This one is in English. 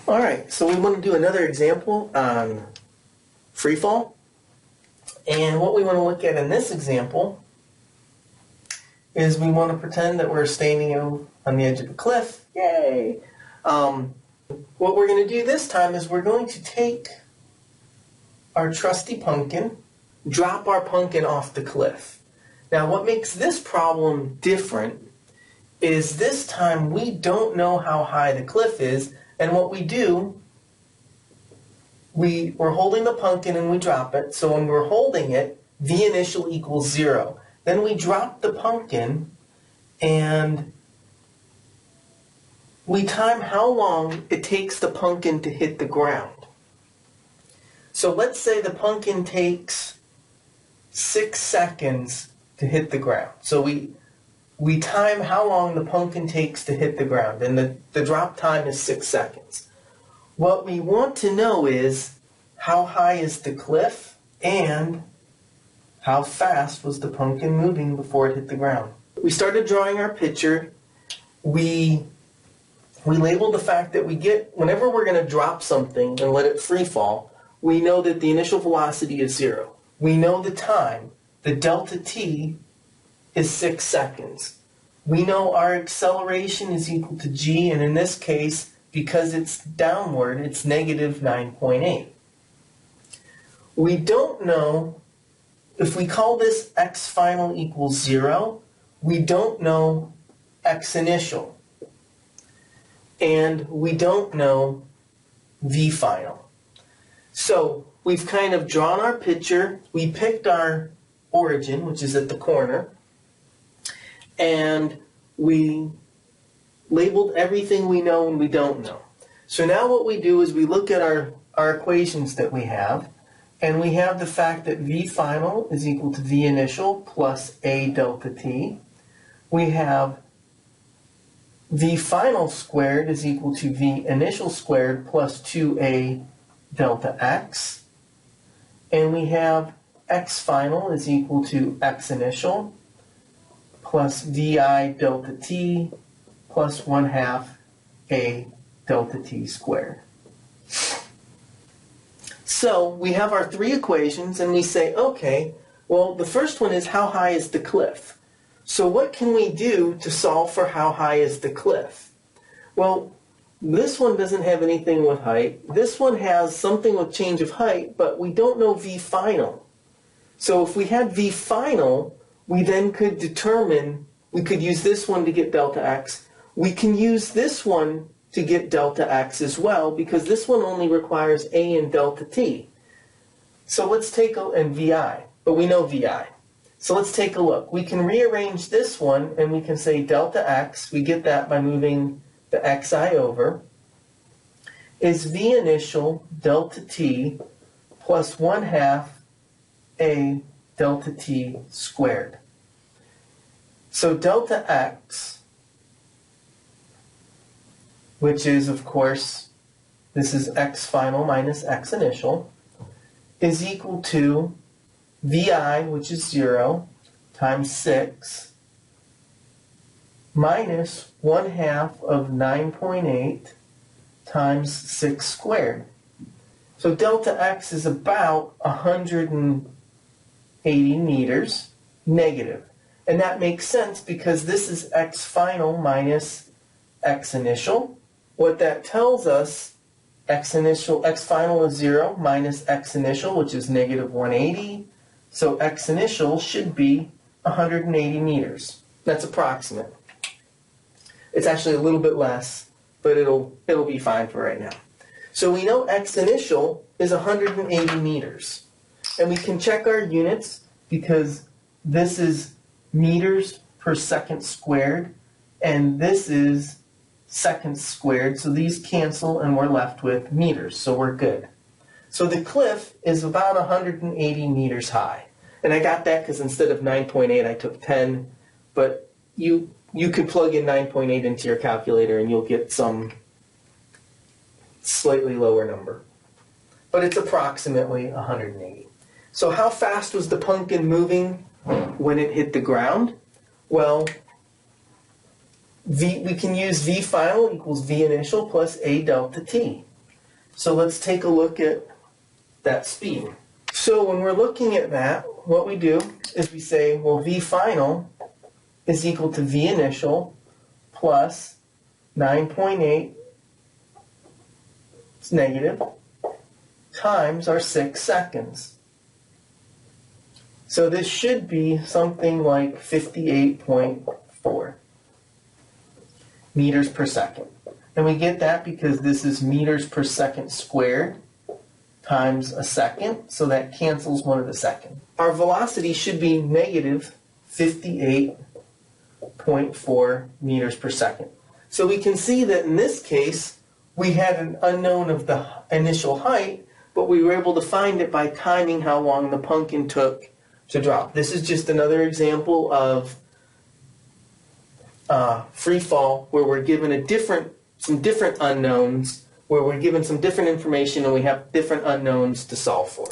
Alright, so we want to do another example on free fall. And what we want to look at in this example is we want to pretend that we're standing on the edge of a cliff. Yay! What we're going to do this time is we're going to take our trusty pumpkin, drop our pumpkin off the cliff. Now what makes this problem different is this time we don't know how high the cliff is, and what we do, we're holding the pumpkin and we drop it. So when we're holding it, V initial equals 0. Then we drop the pumpkin and we time how long it takes the pumpkin to hit the ground. So let's say the pumpkin takes 6 seconds to hit the ground. So we time how long the pumpkin takes to hit the ground, and the drop time is 6 seconds. What we want to know is how high is the cliff and how fast was the pumpkin moving before it hit the ground. We started drawing our picture. We labeled the fact that whenever we're going to drop something and let it free fall, we know that the initial velocity is 0. We know the time, the delta t, is 6 seconds. We know our acceleration is equal to g, and in this case, because it's downward, it's negative 9.8. We don't know, if we call this x final equals 0, we don't know x initial. And we don't know v final. So we've kind of drawn our picture, we picked our origin, which is at the corner, and we labeled everything we know and we don't know. So now what we do is we look at our equations that we have, and we have the fact that v final is equal to v initial plus a delta t. We have v final squared is equal to v initial squared plus 2a delta x. And we have x final is equal to x initial plus vi delta t plus 1/2 a delta t squared. So we have our three equations and we say, okay, well the first one is how high is the cliff? So what can we do to solve for how high is the cliff? Well, this one doesn't have anything with height. This one has something with change of height, but we don't know v final. So if we had v final, we then could determine, we could use this one to get delta x. We can use this one to get delta x as well, because this one only requires a and delta t. So let's take and vi, but we know vi. So let's take a look. We can rearrange this one and we can say delta x, we get that by moving the xi over, is v initial delta t plus 1/2 a delta t squared. So delta x, which is, of course, this is x final minus x initial, is equal to vi, which is 0, times 6, minus 1/2 of 9.8 times 6 squared. So delta x is about 180 meters negative. And that makes sense because this is x final minus x initial. What that tells us, x final is 0 minus x initial, which is negative 180. So x initial should be 180 meters. That's approximate. It's actually a little bit less, but it'll be fine for right now. So we know x initial is 180 meters. And we can check our units because this is meters per second squared, and this is seconds squared, so these cancel and we're left with meters, so we're good. So the cliff is about 180 meters high. And I got that because instead of 9.8 I took 10, but you could plug in 9.8 into your calculator and you'll get some slightly lower number. But it's approximately 180. So how fast was the pumpkin moving when it hit the ground? Well, we can use v final equals v initial plus a delta t. So let's take a look at that speed. So when we're looking at that, what we do is we say, well, V final is equal to V initial plus 9.8, it's negative, times our 6 seconds. So this should be something like 58.4 meters per second. And we get that because this is meters per second squared times a second, so that cancels one of the second. Our velocity should be negative 58.4 meters per second. So we can see that in this case, we had an unknown of the initial height, but we were able to find it by timing how long the pumpkin took to drop. This is just another example of free fall where we're given some different unknowns, where we're given some different information and we have different unknowns to solve for.